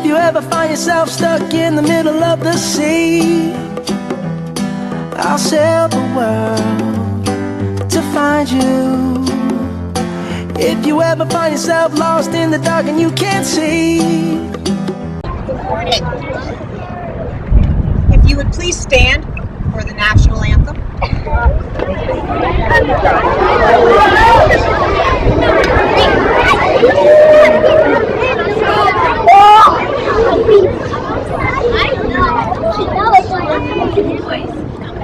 If you ever find yourself stuck in the middle of the sea, I'll sail the world to find you. If you ever find yourself lost in the dark and you can't see. Good morning. If you would please stand for the national anthem.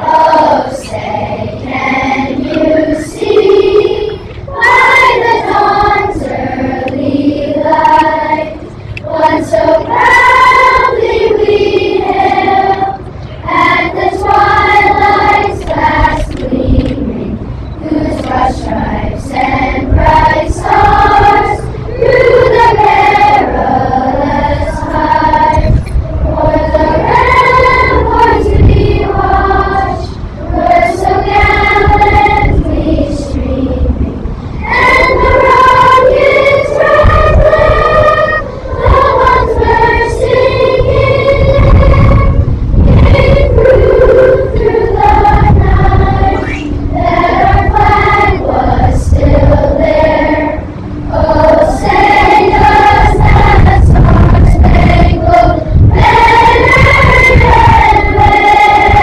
Oh, say, can you see by the dawn's early light one so proudly we hailed at the twilight's last gleaming, whose broad stripes and bright stars through the perilous heights o'er the ramparts we watched were so gallantly streaming, and the rockets rattling, the ones bursting in air, gave proof through the night that our flag was still there. Oh, say does that star-spangled banner yet wave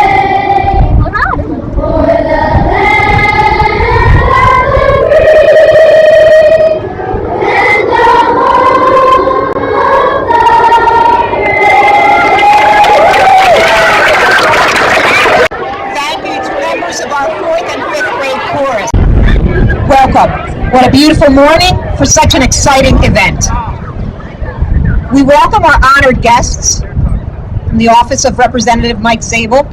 o'er the land of the free and the home of the brave? Thank you to members of our 4th and 5th grade chorus. Welcome. What a beautiful morning for such an exciting event. We welcome our honored guests from the office of Representative Mike Zabel,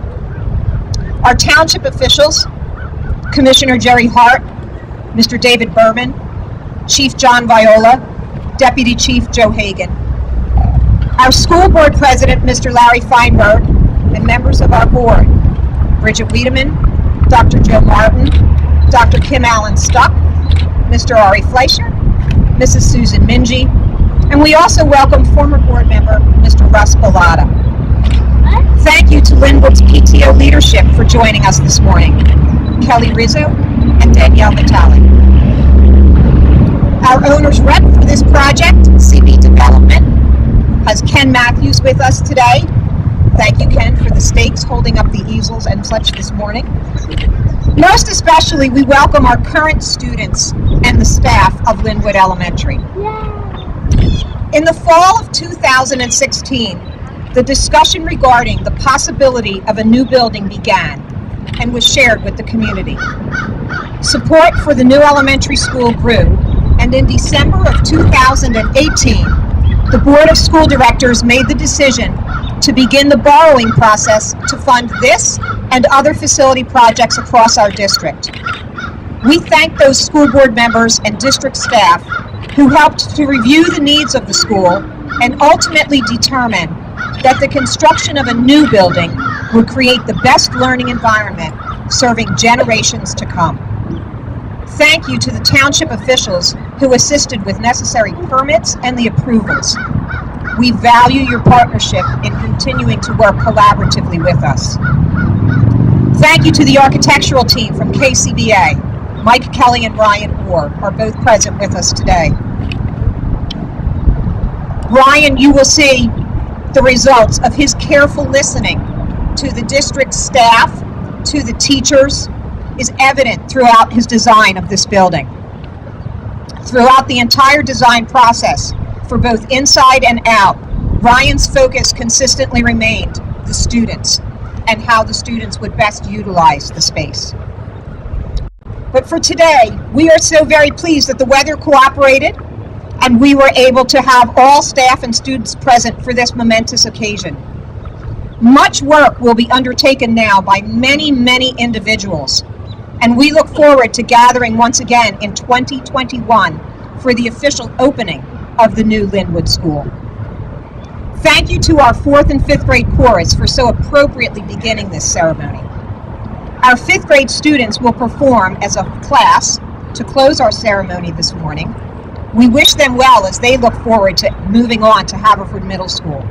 our township officials, Commissioner Jerry Hart, Mr. David Berman, Chief John Viola, Deputy Chief Joe Hagan, our school board president, Mr. Larry Feinberg, and members of our board, Bridget Wiedemann, Dr. Joe Martin, Dr. Kim Allen Stuck, Mr. Ari Fleischer, Mrs. Susan Mingy, and we also welcome former board member, Mr. Russ Bellotta. Thank you to Lynnewood's PTO leadership for joining us this morning, Kelly Rizzo and Danielle Vitale. Our owner's rep for this project, CB Development, has Ken Matthews with us today. Thank you, Ken, for the stakes holding up the easels and such this morning. Most especially, we welcome our current students and the staff of Lynnewood Elementary. In the fall of 2016, the discussion regarding the possibility of a new building began and was shared with the community. Support for the new elementary school grew, and in December of 2018, the Board of School Directors made the decision to begin the borrowing process to fund this and other facility projects across our district. We thank those school board members and district staff who helped to review the needs of the school and ultimately determine that the construction of a new building would create the best learning environment serving generations to come. Thank you to the township officials who assisted with necessary permits and the approvals. We value your partnership in continuing to work collaboratively with us. Thank you to the architectural team from KCBA. Mike Kelly and Ryan Orr are both present with us today. Ryan, you will see the results of his careful listening to the district staff, to the teachers, is evident throughout his design of this building. Throughout the entire design process, for both inside and out, Ryan's focus consistently remained the students and how the students would best utilize the space. But for today, we are so very pleased that the weather cooperated and we were able to have all staff and students present for this momentous occasion. Much work will be undertaken now by many, many individuals, and we look forward to gathering once again in 2021 for the official opening of the new Lynnewood School. Thank you to our 4th and 5th grade chorus for so appropriately beginning this ceremony. Our 5th grade students will perform as a class to close our ceremony this morning, We wish them well as they look forward to moving on to Haverford Middle School.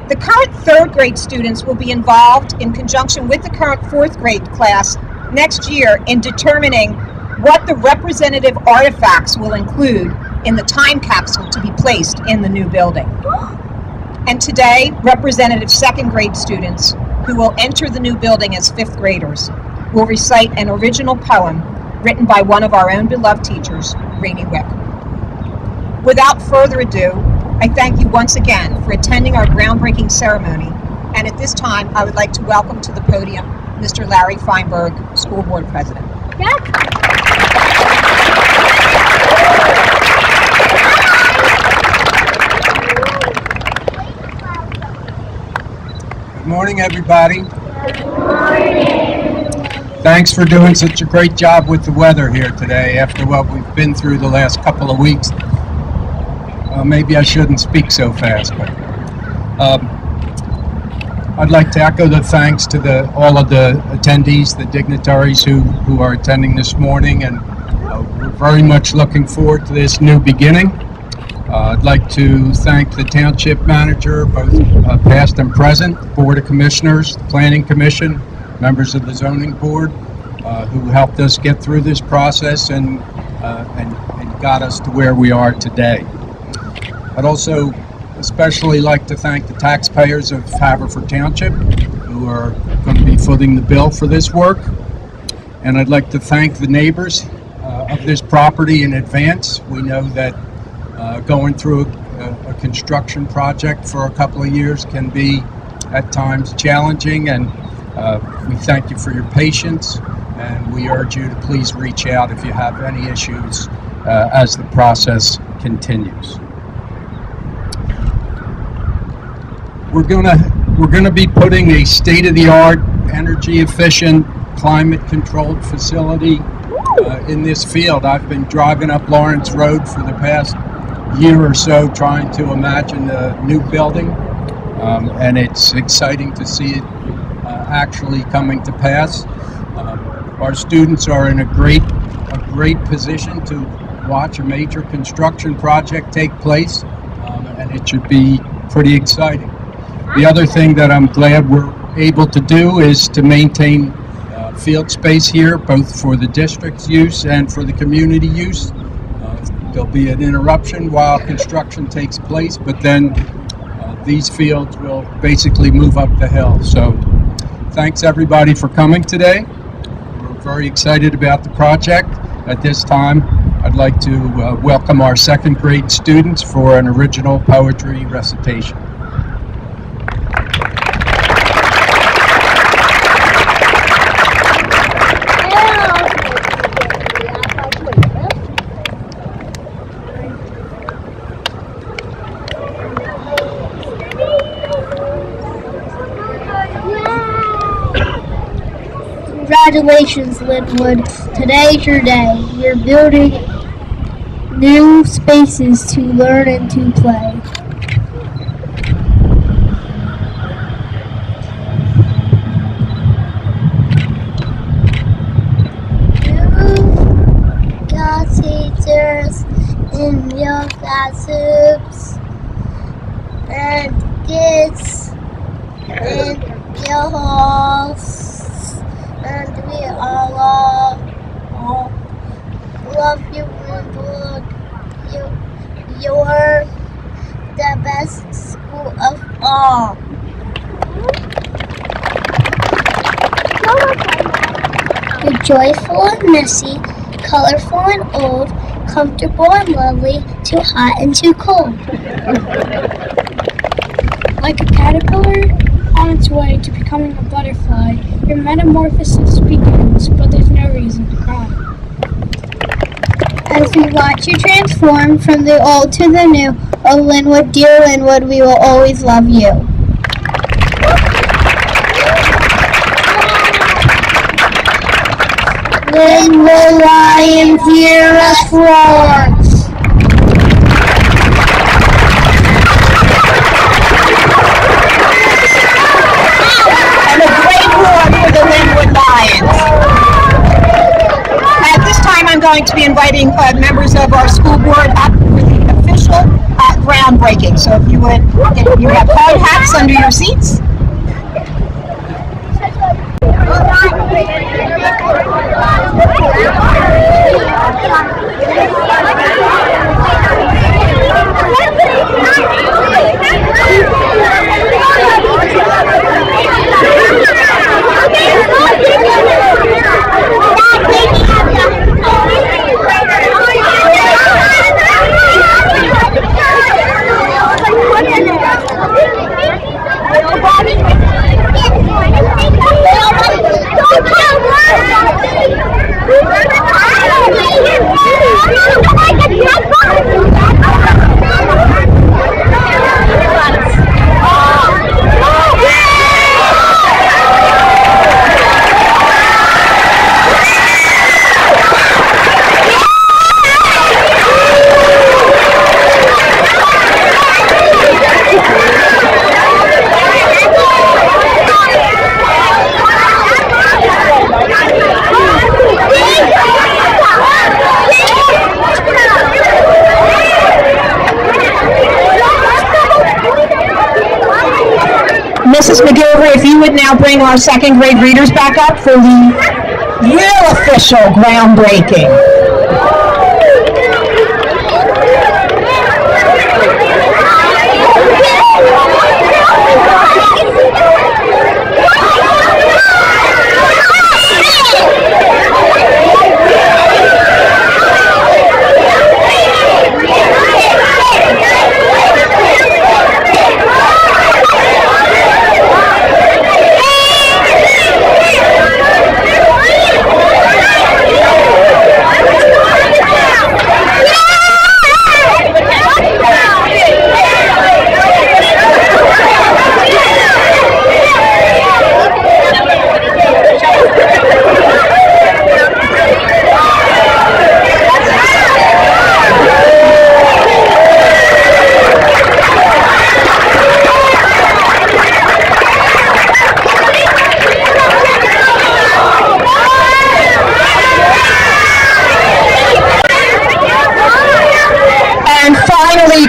The current third grade students will be involved in conjunction with the current fourth grade class next year in determining what the representative artifacts will include in the time capsule to be placed in the new building. And today, representative second grade students who will enter the new building as fifth graders will recite an original poem written by one of our own beloved teachers, Rainey Wick. Without further ado, I thank you once again for attending our groundbreaking ceremony, and at this time, I would like to welcome to the podium Mr. Larry Feinberg, School Board President. Good morning, everybody. Good morning. Thanks for doing such a great job with the weather here today after what we've been through the last couple of weeks. Maybe I shouldn't speak so fast, but I'd like to echo the thanks to all of the attendees, the dignitaries who are attending this morning, and we're very much looking forward to this new beginning. I'd like to thank the Township Manager, both past and present, Board of Commissioners, the Planning Commission, members of the Zoning Board, who helped us get through this process and got us to where we are today. I'd also especially like to thank the taxpayers of Haverford Township who are going to be footing the bill for this work. And I'd like to thank the neighbors of this property in advance. We know that going through a construction project for a couple of years can be at times challenging, and we thank you for your patience, and we urge you to please reach out if you have any issues as the process continues. We're gonna be putting a state-of-the-art, energy-efficient, climate-controlled facility in this field. I've been driving up Lawrence Road for the past year or so trying to imagine a new building, and it's exciting to see it actually coming to pass. Our students are in a great position to watch a major construction project take place, and it should be pretty exciting. The other thing that I'm glad we're able to do is to maintain field space here, both for the district's use and for the community use. There'll be an interruption while construction takes place, but then these fields will basically move up the hill. So thanks everybody for coming today. We're very excited about the project. At this time, I'd like to welcome our second grade students for an original poetry recitation. Congratulations, Lynnewood. Today's your day. You're building new spaces to learn and to play. You've got teachers in your classrooms and kids in your halls. And we all love you, Lynnewood. You're the best school of all. You're joyful and messy, colorful and old, comfortable and lovely, too hot and too cold. Like a caterpillar on its way to becoming a butterfly, your metamorphosis begins, but there's no reason to cry. As we watch you transform from the old to the new, oh Lynnewood, dear Lynnewood, we will always love you. Lynnewood Lions, hear us roar. And a great roar for the Lynnewood Lions. At this time, I'm going going to be inviting members of our school board up for the official groundbreaking. So if you would, you have hard hats under your seats. Mrs. McGilvery, if you would now bring our second grade readers back up for the real official groundbreaking.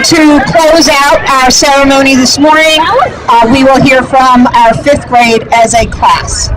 To close out our ceremony this morning, we will hear from our 5th grade as a class.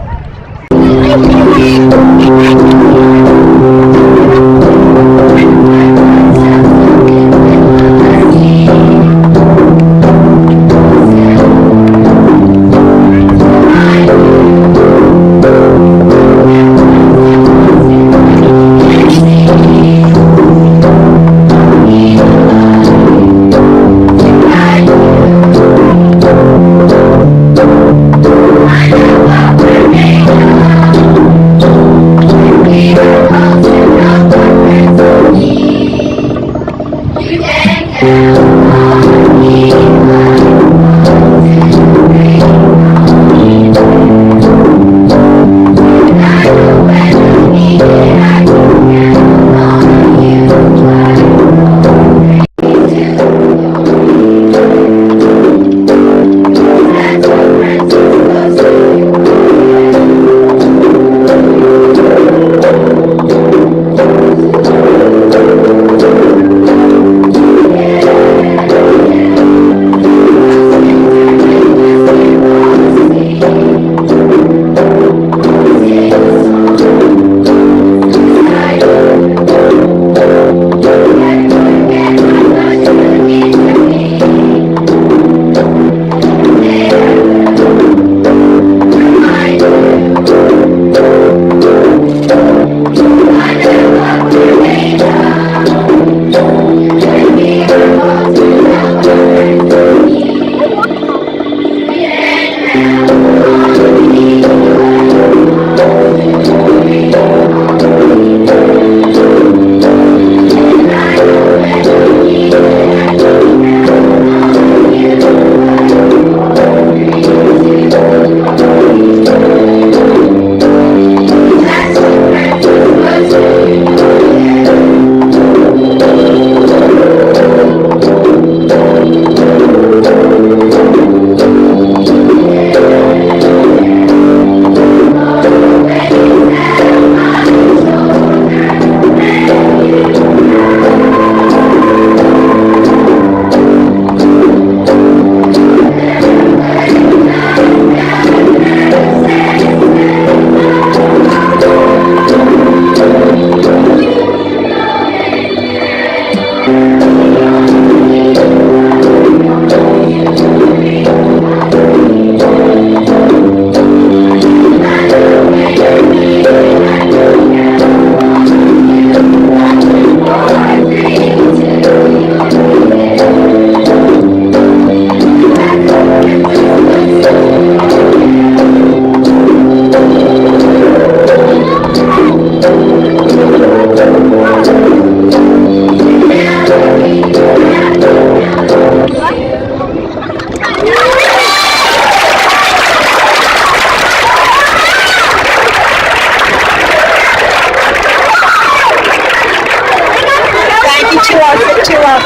our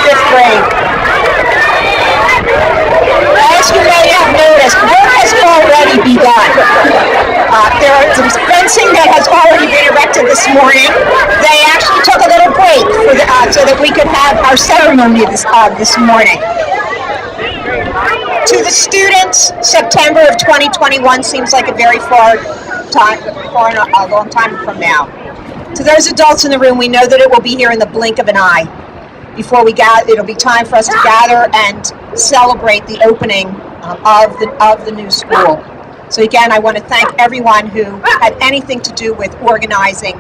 fifth grade. As you may have noticed, work has already begun. There is fencing that has already been erected this morning. They actually took a little break so that we could have our ceremony this morning. To the students, September of 2021 seems like a very a long time from now. To those adults in the room, we know that it will be here in the blink of an eye. Before we gather, it'll be time for us to gather and celebrate the opening of the new school. So again, I want to thank everyone who had anything to do with organizing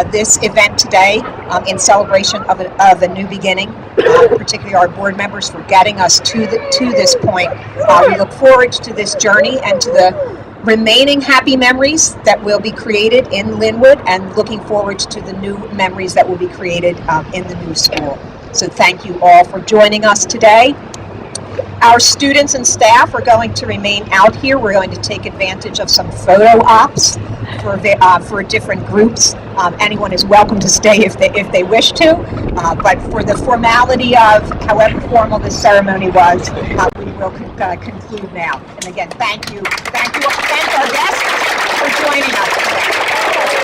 this event today in celebration of a new beginning, particularly our board members for getting us to this point. We look forward to this journey and to the remaining happy memories that will be created in Lynnewood, and looking forward to the new memories that will be created in the new school. So thank you all for joining us today. Our students and staff are going to remain out here. We're going to take advantage of some photo ops for different groups. Anyone is welcome to stay if they wish to, but for the formality of however formal this ceremony was, we will conclude now. And again, thank our guests for joining us today.